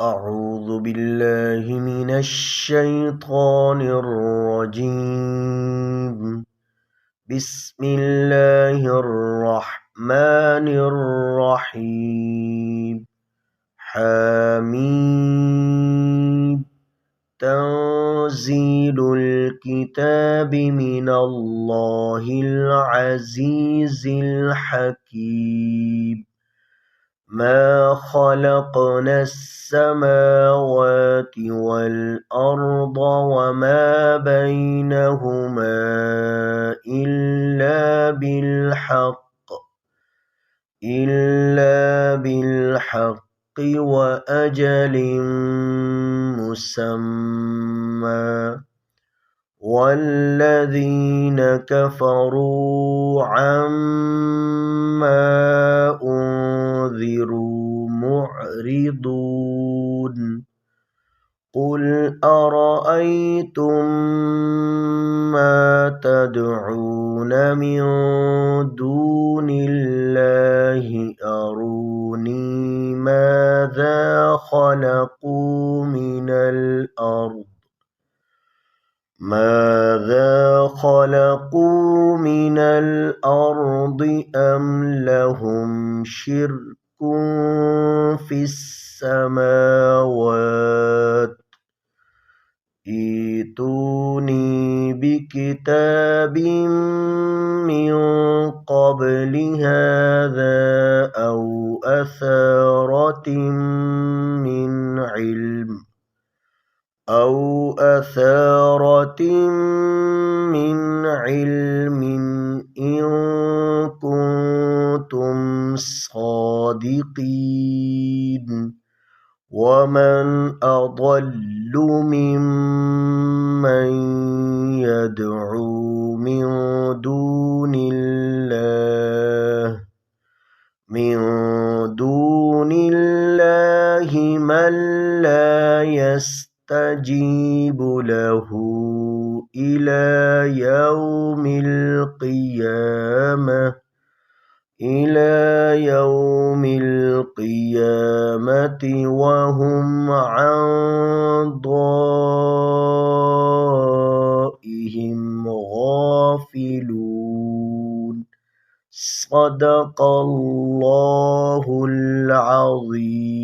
أعوذ بالله من الشيطان الرجيم. بسم الله الرحمن الرحيم. حميد. تنزيل الكتاب من الله العزيز الحكيم. ما خلقنا السماوات والأرض وما بينهما إلا بالحق وأجل مسمى. والذين كفروا عما أنذروا معرضون. قل أرأيتم ما تدعون من دون الله أروني ماذا خلقوا من الأرض أم لهم شرك في السماوات. ائتوني بكتاب من قبل هذا أو أثارة من علم إن كنتم صادقين. ومن أضل ممن يدعو من دون الله من لا يستجيب له إلى يوم القيامة وهم عن دعائهم غافلون. صدق الله العظيم.